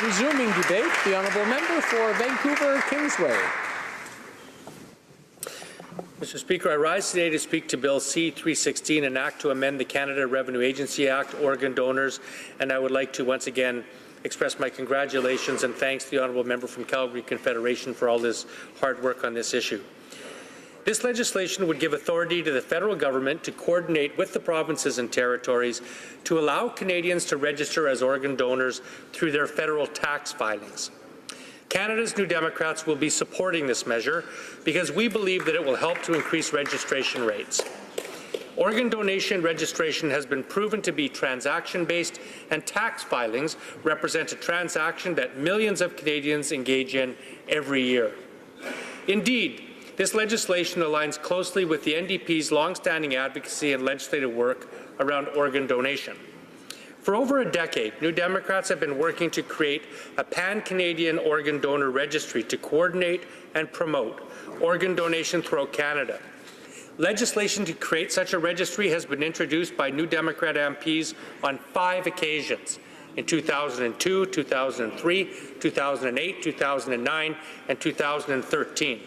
Resuming debate, the honourable member for Vancouver Kingsway. Mr. Speaker, I rise today to speak to Bill C-316, an act to amend the Canada Revenue Agency Act, organ donors, and I would like to once again express my congratulations and thanks to the honourable member from Calgary Confederation for all his hard work on this issue. This legislation would give authority to the federal government to coordinate with the provinces and territories to allow Canadians to register as organ donors through their federal tax filings. Canada's New Democrats will be supporting this measure because we believe that it will help to increase registration rates. Organ donation registration has been proven to be transaction-based, and tax filings represent a transaction that millions of Canadians engage in every year. Indeed, this legislation aligns closely with the NDP's long-standing advocacy and legislative work around organ donation. For over a decade, New Democrats have been working to create a pan-Canadian organ donor registry to coordinate and promote organ donation throughout Canada. Legislation to create such a registry has been introduced by New Democrat MPs on 5 occasions in 2002, 2003, 2008, 2009, and 2013.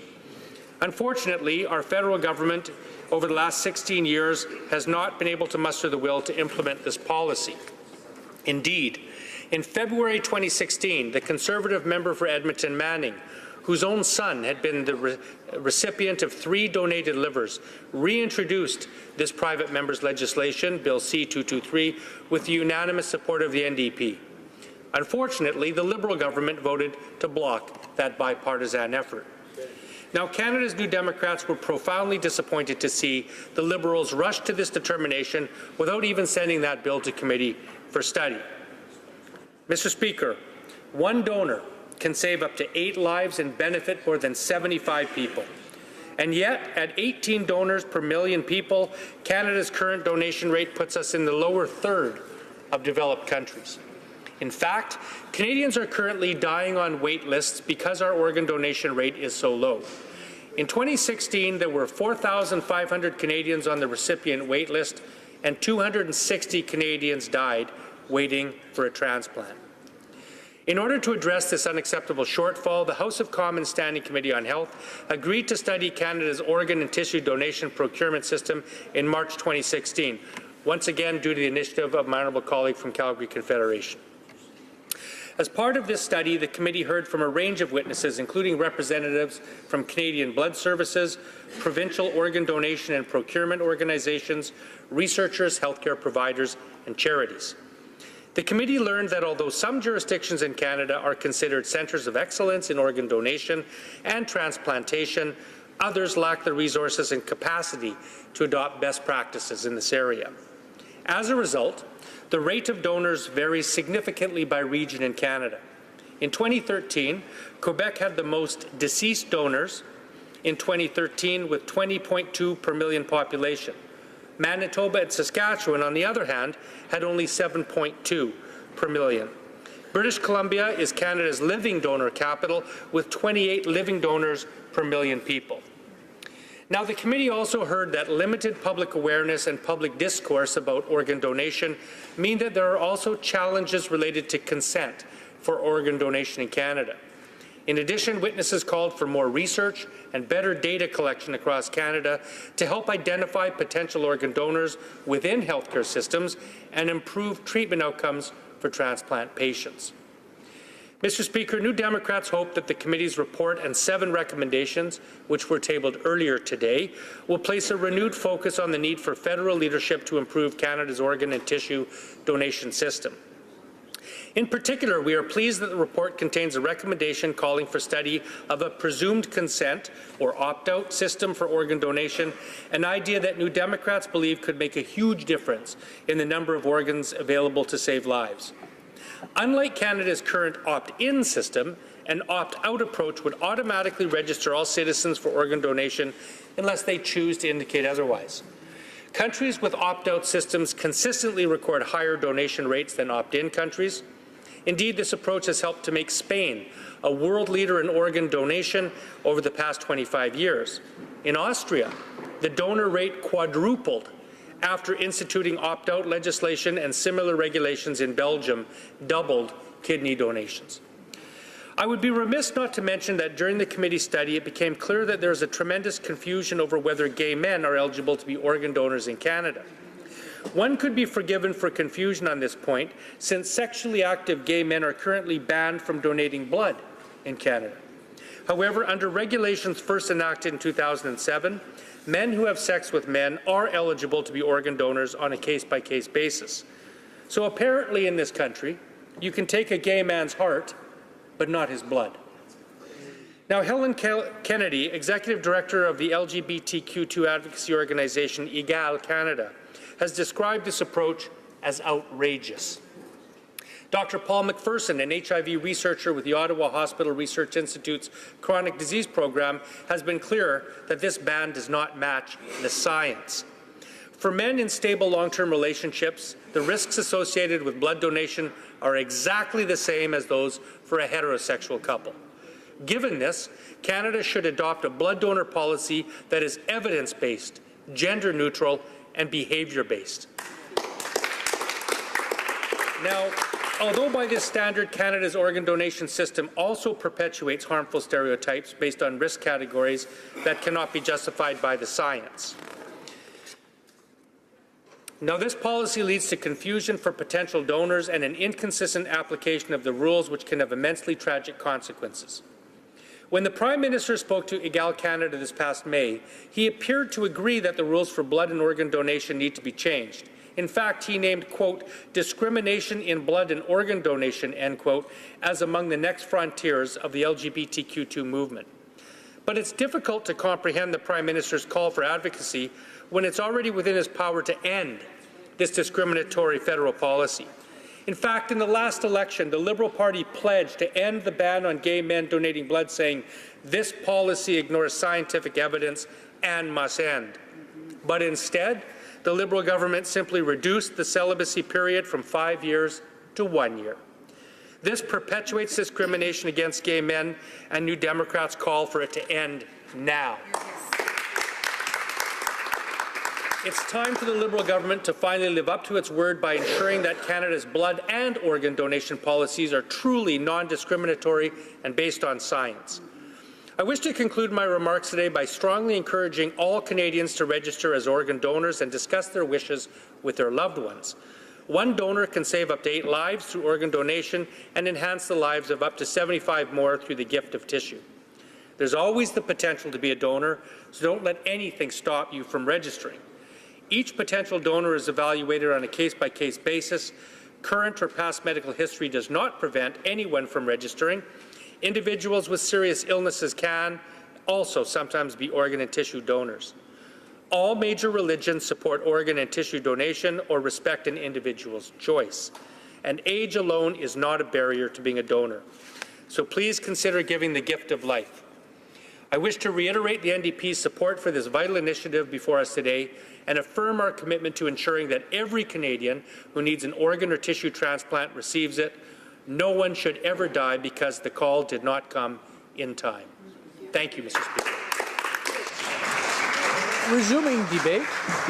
Unfortunately, our federal government over the last 16 years has not been able to muster the will to implement this policy. Indeed, in February 2016, the Conservative member for Edmonton Manning, whose own son had been the recipient of 3 donated livers, reintroduced this private member's legislation, Bill C-223, with the unanimous support of the NDP. Unfortunately, the Liberal government voted to block that bipartisan effort. Now, Canada's New Democrats were profoundly disappointed to see the Liberals rush to this determination without even sending that bill to committee for study. Mr. Speaker, one donor can save up to 8 lives and benefit more than 75 people. And yet, at 18 donors per million people, Canada's current donation rate puts us in the lower third of developed countries. In fact, Canadians are currently dying on wait lists because our organ donation rate is so low. In 2016, there were 4,500 Canadians on the recipient wait list, and 260 Canadians died waiting for a transplant. In order to address this unacceptable shortfall, the House of Commons Standing Committee on Health agreed to study Canada's organ and tissue donation procurement system in March 2016, once again due to the initiative of my honourable colleague from Calgary Confederation. As part of this study, the committee heard from a range of witnesses, including representatives from Canadian Blood Services, provincial organ donation and procurement organizations, researchers, healthcare providers, and charities. The committee learned that although some jurisdictions in Canada are considered centres of excellence in organ donation and transplantation, others lack the resources and capacity to adopt best practices in this area. As a result, the rate of donors varies significantly by region in Canada. In 2013, Quebec had the most deceased donors in 2013 with 20.2 per million population. Manitoba and Saskatchewan, on the other hand, had only 7.2 per million. British Columbia is Canada's living donor capital with 28 living donors per million people. Now, the committee also heard that limited public awareness and public discourse about organ donation mean that there are also challenges related to consent for organ donation in Canada. In addition, witnesses called for more research and better data collection across Canada to help identify potential organ donors within healthcare systems and improve treatment outcomes for transplant patients. Mr. Speaker, New Democrats hope that the committee's report and 7 recommendations, which were tabled earlier today, will place a renewed focus on the need for federal leadership to improve Canada's organ and tissue donation system. In particular, we are pleased that the report contains a recommendation calling for study of a presumed consent or opt-out system for organ donation, an idea that New Democrats believe could make a huge difference in the number of organs available to save lives. Unlike Canada's current opt-in system, an opt-out approach would automatically register all citizens for organ donation unless they choose to indicate otherwise. Countries with opt-out systems consistently record higher donation rates than opt-in countries. Indeed, this approach has helped to make Spain a world leader in organ donation over the past 25 years. In Austria, the donor rate quadrupled after instituting opt-out legislation, and similar regulations in Belgium doubled kidney donations. I would be remiss not to mention that during the committee study, it became clear that there is a tremendous confusion over whether gay men are eligible to be organ donors in Canada. One could be forgiven for confusion on this point, since sexually active gay men are currently banned from donating blood in Canada. However, under regulations first enacted in 2007, men who have sex with men are eligible to be organ donors on a case-by-case basis. So apparently in this country, you can take a gay man's heart, but not his blood. Now, Helen Kennedy, Executive Director of the LGBTQ2 advocacy organization EGAL Canada, has described this approach as outrageous. Dr. Paul McPherson, an HIV researcher with the Ottawa Hospital Research Institute's Chronic Disease Program, has been clear that this ban does not match the science. For men in stable long-term relationships, the risks associated with blood donation are exactly the same as those for a heterosexual couple. Given this, Canada should adopt a blood donor policy that is evidence-based, gender-neutral, and behaviour-based. Now, although by this standard, Canada's organ donation system also perpetuates harmful stereotypes based on risk categories that cannot be justified by the science. Now, this policy leads to confusion for potential donors and an inconsistent application of the rules, which can have immensely tragic consequences. When the Prime Minister spoke to EGAL Canada this past May, he appeared to agree that the rules for blood and organ donation need to be changed. In fact, he named, quote, discrimination in blood and organ donation, end quote, as among the next frontiers of the LGBTQ2 movement. But it's difficult to comprehend the Prime Minister's call for advocacy when it's already within his power to end this discriminatory federal policy. In fact, in the last election, the Liberal Party pledged to end the ban on gay men donating blood, saying, this policy ignores scientific evidence and must end. But instead, the Liberal government simply reduced the celibacy period from 5 years to 1 year. This perpetuates discrimination against gay men, and New Democrats call for it to end now. It's time for the Liberal government to finally live up to its word by ensuring that Canada's blood and organ donation policies are truly non-discriminatory and based on science. I wish to conclude my remarks today by strongly encouraging all Canadians to register as organ donors and discuss their wishes with their loved ones. One donor can save up to 8 lives through organ donation and enhance the lives of up to 75 more through the gift of tissue. There's always the potential to be a donor, so don't let anything stop you from registering. Each potential donor is evaluated on a case-by-case basis. Current or past medical history does not prevent anyone from registering. Individuals with serious illnesses can also sometimes be organ and tissue donors. All major religions support organ and tissue donation or respect an individual's choice. And age alone is not a barrier to being a donor. So please consider giving the gift of life. I wish to reiterate the NDP's support for this vital initiative before us today and affirm our commitment to ensuring that every Canadian who needs an organ or tissue transplant receives it. No one should ever die because the call did not come in time. Thank you, Mr. Speaker. Resuming debate.